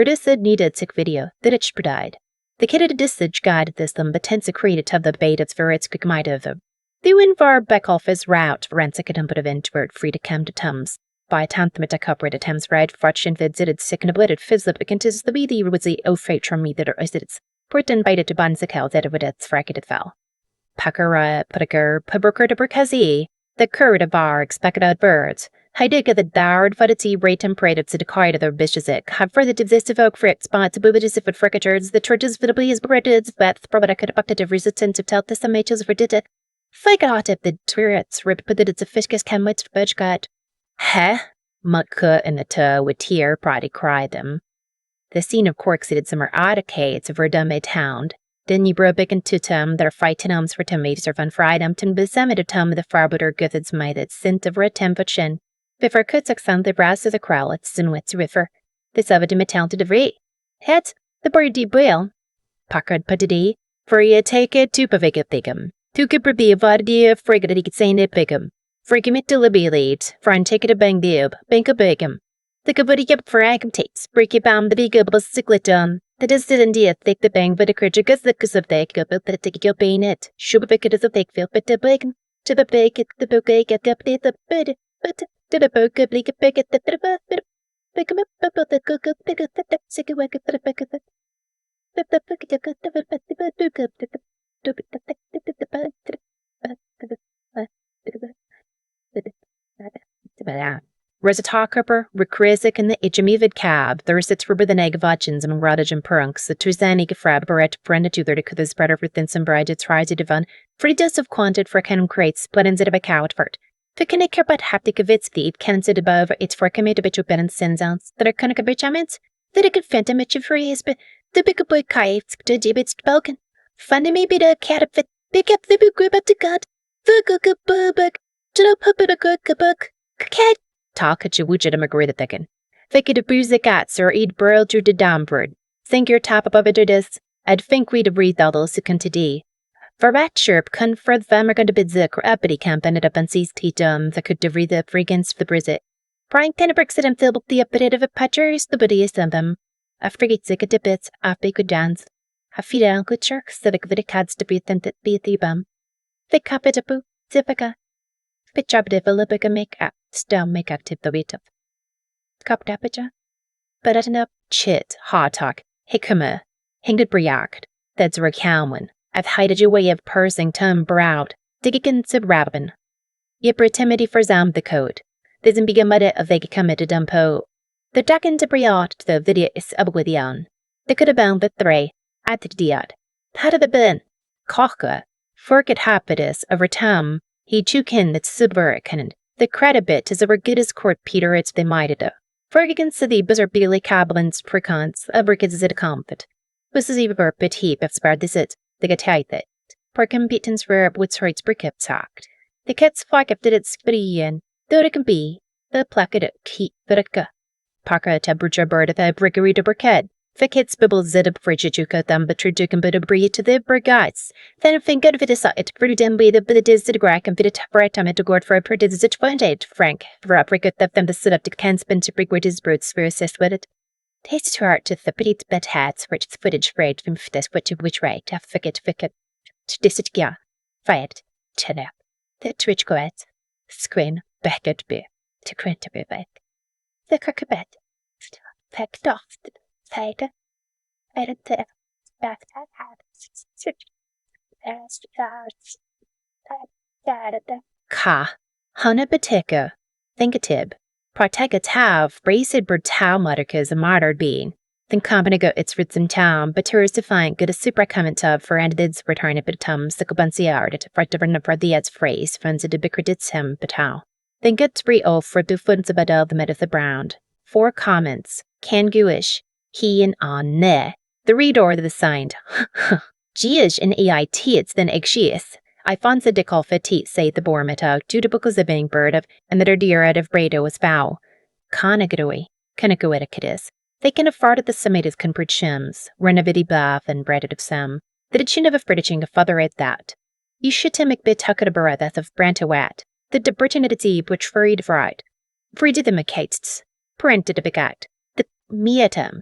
this needed sick video, the rich died. The kid had disage guided this them, but tense secreted to the bait of spirits quick might of them. The win var back off his route, ransick and but event word free to come to Tums. By tanthmet a cupboard at Thames red, fortune vidzid sick and obliterated fizzled because the beady was the old fate from me that are its put invited to bansical that would its fracketed fell. Packer, putaker, pubberker to burkazi, the curd of bar expected out birds. I did get the dowered fudity rate and prayed to the quiet of their bishizik. Have further exist folk frick spots, boobities if it fricatures, the churches vidably is breaded, but probably could have bucked of resistance to tell this matches for did it. Fake out if the twirets rip put it it's a fishkiss can wait for budge got. Heh? Mutka in the toe with tear pride cried them. The scene of cork seated summer arcades of Verdame town. Then you bro big and tutum, their fighting arms for tomatoes or van fried emptin besamed of tum the farbutter guthids made it sint of red tempachin. Before kutzak sound the brass of the crow at Sinwitz River. This of it in talented of rate. Het, the birdie boil. Packard putty, for ye take it to pavig thigum. To keep be a vardia frigate that he could say in it bigum. Frigum it to libby leads, for and take it a bang dib, bank a bigum. The kabuddy up for agam takes, break it bam the big up a sicklet that is did indeed thick the bang but a creature goes the cus of the up that take your pain it. Should be it as a thick field, but the bigum. To the bake it the bouquet get up the bid, but to the book a bleak a pick at the pick him up about the cook up pick up the sick away at the pick of the Whereas a talker, recreasic in the ijamivid cab, there sits rubber the neg of ochins among rodage and perunks, the tuzani gefrab barret brenda to their to the spread of within some bride it's rised divan, for it does have quanted for a cannon crates, split instead of a cow at furt. För kan ikke bare haptic of its feet, can sit above its for commit a bit of ben sins ounce, that are cunnick a bitch aments, that I could fent a mitch of free his but the big boy kites to gibbets balkan. Funny me be the cat of it, pick up the big grip at the gut, the cook a bubuk, to the puppet a cook a book, cat. Talk at you widget a magritta thicken. Think it a booze the cats or eat burl to the downward. Think your top above it is, I'd think we'd a breathe all those who come to dee. For rat chirp, confred vamergan to bidzuk or uppity camp ended up on seas the could devry the friggins for brizit. Prying tennebricks at him filled with the appetite of a patchers, the buddiest of them. A frigate sick at the bits, off they could dance. A fidel good sharks, so the good cads to breathe them that be the bum. Thick capit a poo, zipica. Pitch up developica make up, still make active the weight of. Cup dapaja. But at an up, chit, hard talk, hickama, hinged briact, that's a calwin. I've hided your way of pursing tum brow, diggigan sub rabbin. Yipper timidity for zam the code. There's in bigger mudder of vega commit a dumpo. The dacken to briot the video is up with yon. They could have bound the three, at the diad. Had the bin, kochka, forget hapitus over tam, he chukin that's subverican. The credit bit is over good as court Peter it's they mighted of. Fergigan city buzzer billy cablins precons, abricas it a comfort. This is even a bit heap if spared this it. The get tight it. Perkin beatens rare with rights brick up talked. The cat's flag up did it spreen, though it can be, the placket keep verka. Parka temperature bird at the briggery to burkhead. The kids bibble zid up frigiduka them but tridukan but a breed to the brigads. Then think of it is it pretty dim be the but it is the grack and fit it for a time to go for a pretty zit point Frank, for a brick at them to sit up to can spin to brig with his brutes for assist with it. Taste to heart to the pretty bed hats for its footage frayed from this which right, a ficket, to disit ya, fired, chin up, the twitch goet, screen, backed be, to crent be back. The cockabet, packed off, the fighter, I don't tell, back that hat, Ka, Hana Bateka, Thinkatib. Partagas have braced bird tau mutterkas a martyred being. Then company go its roots in town, but tourists to find good a super comment of for andids return a bit tums the cubanciard at for different for the ads phrase, funds it ubicredits him, but how. Then good spree off for the funds about the mid of the brown. 4 comments, can gooish, he and on ne. The reader the signed, Giish in EIT it's then eggshies. I fancy de call petit say the bormeta, due to book of the bang bird of, and that her dear out of brado was foul. Canagadoi, canagoeticadis. They can afford at the summated compred shims, renovity bath and breaded of some. The chin of a fritching a father at that. You should to make bit tucket a baratheth of brantawat, the de Britain at its eve which furried fried. Freed them a cates, parented a begat, the meatum,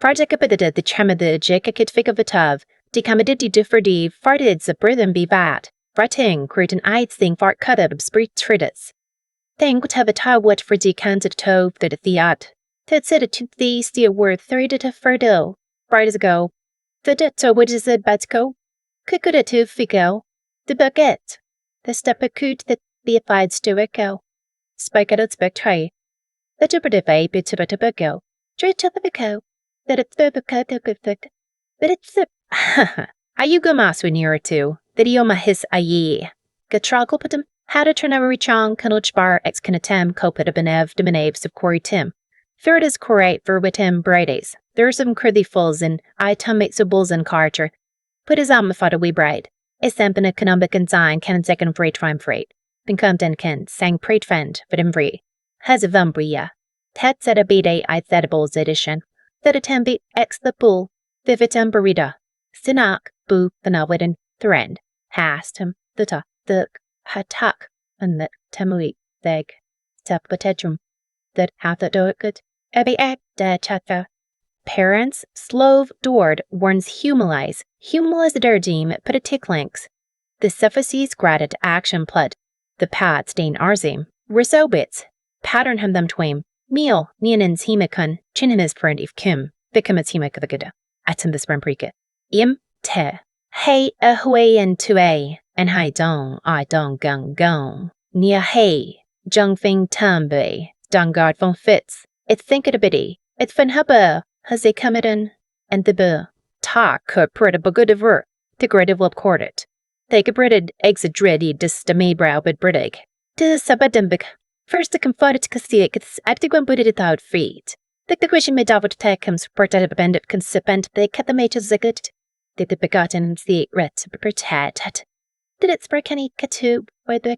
Project the chama the jekakit fig of a tov, de camaditi differ de farted the brithen be vat, brating, cretin eids thing fart cut up sprit tridits. Thing would have a tie what for de canted tove that the at. Ted said it to thee steer worth 30 to ferdo. Bright as a go. The ditto which is a batco. Could it to figo. The baguette. The step a coot that be a fide stoico. Spike at its back tray. The duperative a bit to tobacco. Straight to the bico. That it's the thick. But it's the. Are you go mass when you're two? That yoma his a ye. Gatroggle put him. How to turn over chong canoch bar ex canatem copet a benev de benaves of quarry tim. Third is correct for with him brides. There's some cruddy fulls and I tummates of bulls and carter. Put his arm a wee bride. Is sempen a economic and sign can second freight time freight. Then come den ken, sang prate friend, but him free. Has a vumbria. Ted said a bede I said a bulls edition. That a tembi ex the bull. Vivitum burrida. Sinak, boo, the nawidden, thread. Hast him, the ta, the hatak, and the temui, theg. Step potentium. That half the do it good. Ebby egg da chata. Parents, slove dord warns humilize derdeem put a tick links. The suffices gratted action plud. The pad stain arzim. Risobits. Pattern him them twame. Meal, nianins hemicun, chin his friend if kim. Become its hemic the good. Atim the sprimprika. Im te. Hey a huay and to a. And hi dong, I dong gung gong. Nia hey. Jung fing tumbe. Dungard von Fitz. It's think it a biddy. It's fin hubba. Has they come it in? And the bill. Ta could prit a good of work. The grid will court it. Take a breaded eggs a dready dis the maybrow but brittig. Tis a badimbic. First the confided to Cassic, it's active when put it without feet. The question made out take him support at a bandit consipent, they cut the mages a good. Did the begotten and the ret pretend. Did it spread any catoob, where the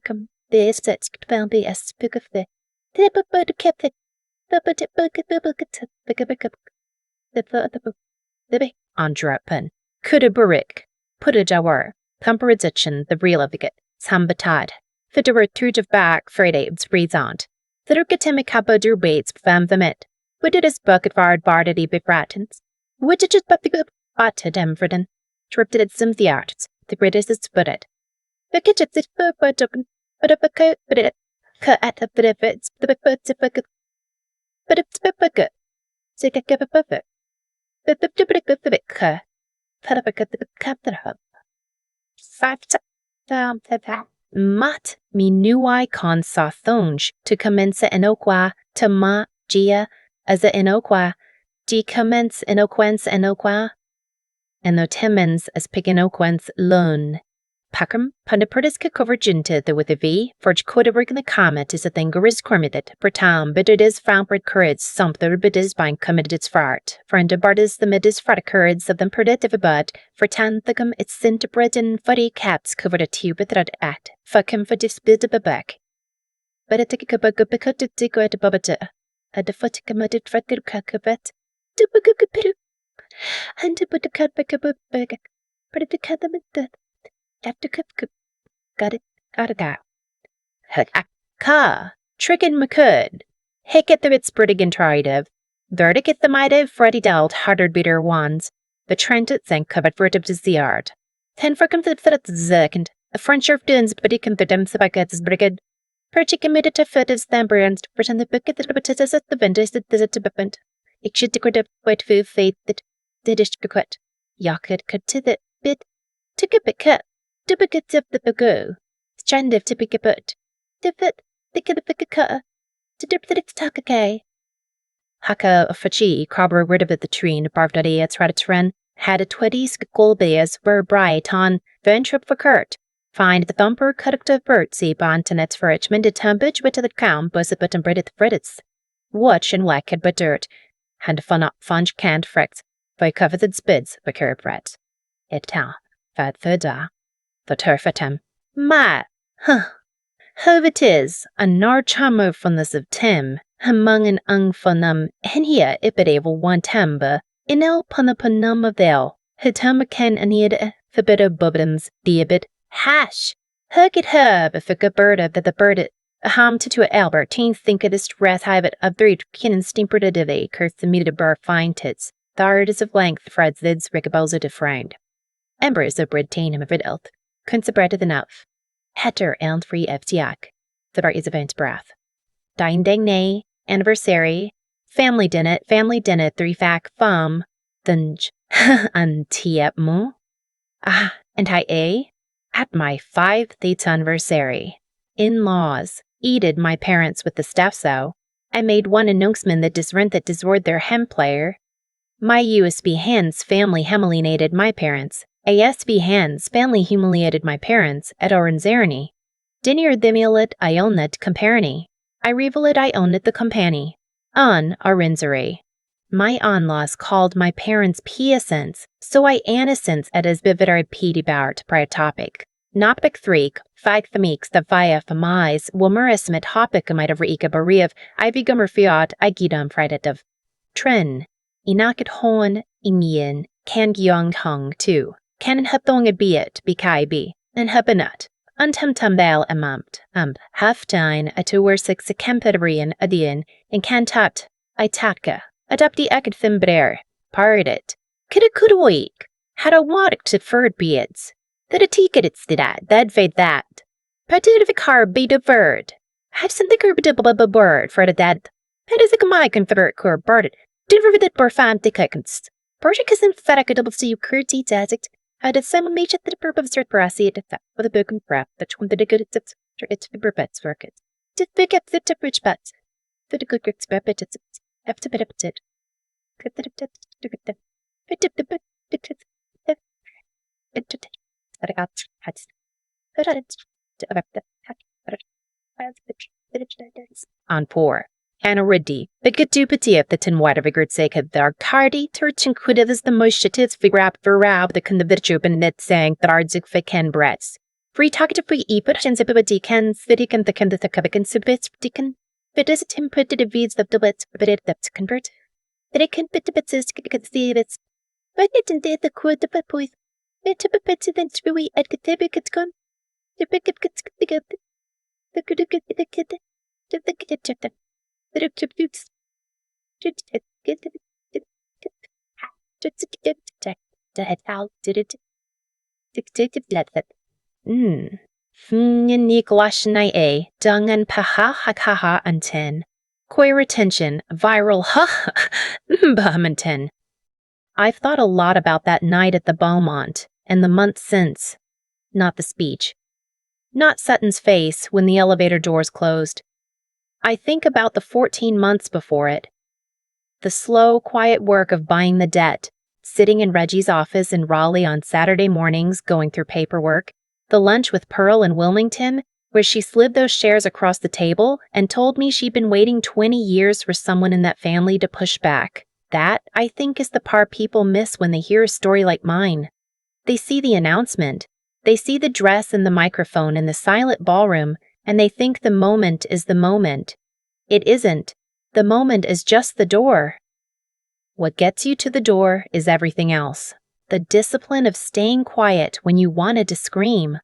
this that's found the spook of the. Did it but kept it. The big Andra pen. Could a burrick. Put a jawar. Pumperization, the real of the get. Sambatad. Fit over through of back, Friday, breathes on. The Rukatemic Kappa dur baits, fam the mit. Would it is bucket vard bardity be bratins? Would it just but the good botted emfriden? Tripped it some the arts. The British is sputted. The kitchen is but a coat, but it cut at the bit of it's the bucket. But it's good. So I get a buffet. But the bit cut. Put up a cut the captain hub. 5 down that. Mat mi nuai con sa thonge to commence enoqua to ma gia as a enoqua de commence enoquence enoqua and the temens as piginoquence lun. Pacum pundipertis cover jinta the with a v, forge codabrick in the comet is a thing goris cormidit, per tam bididis frampert courage sumpter bidis bine committed fart, for in debardis the midis fraticurds of them perditive bud, for tanthicum its sint bread and fuddy caps covered a tube with red act, fuckum for disbid a back. But a tickabugabicot to dig at babata, a defuticamated fretter kakabet, dubugupiru, and to put a cut back a bug, but it cut them at death. After got it out. Ka, trickin' McCud. Hick at the bit sprittig and tried of. Verdict at the might of Freddy dealt harder bitter wands. The Trent it sank covered for it up to the yard. 10 for come to the fit second. A French of duns, but he can the dems the back at his brigade. Perchick committed to fit his stamper and pretend the book at the baptism at the vendors that does it to bepent. It should degrade up quite few faith that the dish quit. Yakit cut to the bit. Took a bit cut. Duplicate of the bago. Strand of to pick a boat. Dipit, the kid of the cutter. To dip that it's takake. Haka of Fachi, crabber rid of the tree and barved at its rat had a 20 skull bears were bright on venture for Kurt. Find the thumper cut of birdsea bontonets for Richmond to tumbage with the count buzz a button bread at the fritters. Watch and whack it but dirt. And fun up funge canned fricks by coveted spids for curb rats. It ta, fat thirda. The turf at him. Ma, huh. How it is, a nar chammer from this of Tim, among an funum, and here ipidable one tamba, in el punapunum of thel, hitama ken anid, the bit of bubbins, diabit, hash. Hug it herb if a good bird of the bird it, a ham to a Albert, teen think of this wrath hive it of three kin and stimpered a divey, curse the muted bar fine tits, Thard is of length Fred's lids rigabelza defriend. Embers of Britain him of Ridelt, Kunsabretta the Nuff. Hetter and free FTAC. The bar is event breath. Dine dang nay, anniversary, family dinner, 3-fac fum, thunj, antiep mo. Ah, and I at my 5th anniversary. In-laws, eated my parents with the staff so. I made one announcement that disrent that disword their hem player. My USB hands family humiliated my parents. ASB hands family humiliated my parents at Orenzerny. Dinner thimilit I own it comparny. I revealed I owned it the company. Orenzeri. My on-laws called my parents piacents, so I innocence at as bividar pedi bart prior topic. Nopik 3, 5 thamix the via famais, womeris mit hopic might have reika bariv, ivy gummer fiat, I gidum fridet of. Tren. Inakit hon, inien, kan gyong hung too. Can hapthong a beat, be kai be, and hapanut. Untum tumbel amamt, haftine, a 2 6 a kempedrian adian, and cantat, I tatka, adapti ekid thimbrer, paradit. Kidikudoik, had a wadik to furred beads. That a ticket it's that fade that. Patit of a car be deferred. Had something a bird for the dead. Had is a my confederate core birded. Deliver that burfam de kikens. Persiacus and fetic a double see you curty tactic. Had a simon mage at the purpose of cert brassy at effect with a book and prep that when the good it's the burbets work it. To pick up the tip rich bets. For the good grits burbet it's have to bit up it. Clip the tip to get them. Fit up the bit. That I got had on poor. Anna Riddy, the good dupety of the tin water vigor sake of their cardi, turch and quidid as the most shitted figure up for rab the kind of virtue and net sang that ardzig ficken breaths. Free talkative free eput and zippa decans, the deacon the kind of the cubic and subits deacon. But is it him put to the beads of the bits, but it to convert? That it can bit the bits is to conceive it. But it and did the quid the put. It to be then screwy at the tibik it's gone. The pick up gets the good. The good the kid. The kid chapter. The chip boots. The head out did it. Dictative let that. Nikolashna a. Dung and paha hakaha and 10. Koi retention. Viral ha. Bahminton. I've thought a lot about that night at the Beaumont. And the months since. Not the speech. Not Sutton's face when the elevator doors closed. I think about the 14 months before it. The slow, quiet work of buying the debt, sitting in Reggie's office in Raleigh on Saturday mornings going through paperwork, the lunch with Pearl in Wilmington, where she slid those shares across the table and told me she'd been waiting 20 years for someone in that family to push back. That, I think, is the part people miss when they hear a story like mine. They see the announcement. They see the dress and the microphone in the silent ballroom, and they think the moment is the moment. It isn't. The moment is just the door. What gets you to the door is everything else. The discipline of staying quiet when you wanted to scream.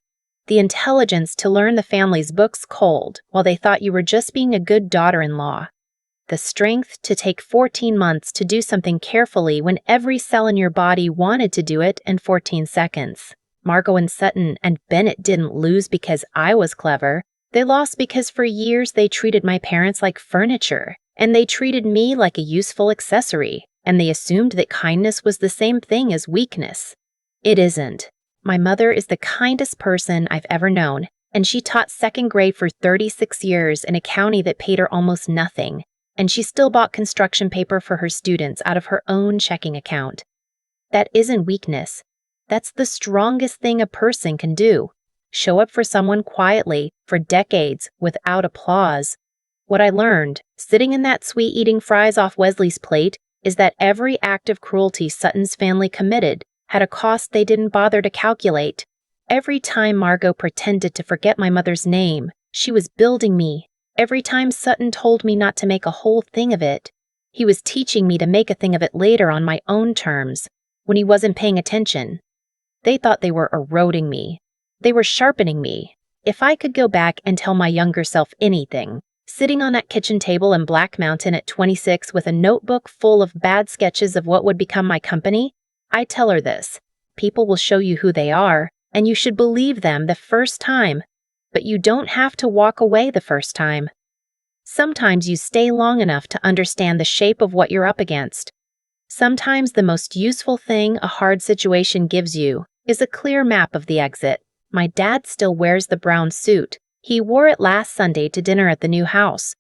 The intelligence to learn the family's books cold while they thought you were just being a good daughter-in-law. The strength to take 14 months to do something carefully when every cell in your body wanted to do it in 14 seconds. Margot and Sutton and Bennett didn't lose because I was clever. They lost because for years they treated my parents like furniture, and they treated me like a useful accessory, and they assumed that kindness was the same thing as weakness. It isn't. My mother is the kindest person I've ever known, and she taught second grade for 36 years in a county that paid her almost nothing. And she still bought construction paper for her students out of her own checking account. That isn't weakness. That's the strongest thing a person can do. Show up for someone quietly, for decades, without applause. What I learned, sitting in that suite eating fries off Wesley's plate, is that every act of cruelty Sutton's family committed had a cost they didn't bother to calculate. Every time Margot pretended to forget my mother's name, she was building me. Every time Sutton told me not to make a whole thing of it, he was teaching me to make a thing of it later on my own terms, when he wasn't paying attention. They thought they were eroding me. They were sharpening me. If I could go back and tell my younger self anything, Sitting on that kitchen table in Black Mountain at 26 with a notebook full of bad sketches of what would become my company, I tell her this. People will show you who they are, and you should believe them the first time. But you don't have to walk away the first time. Sometimes you stay long enough to understand the shape of what you're up against. Sometimes the most useful thing a hard situation gives you is a clear map of the exit. My dad still wears the brown suit. He wore it last Sunday to dinner at the new house.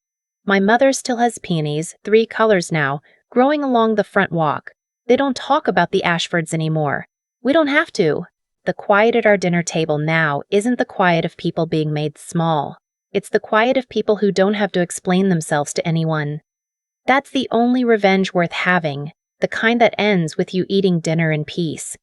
My mother still has peonies, 3 colors now, growing along the front walk. They don't talk about the Ashfords anymore. We don't have to. The quiet at our dinner table now isn't the quiet of people being made small. It's the quiet of people who don't have to explain themselves to anyone. That's the only revenge worth having, the kind that ends with you eating dinner in peace.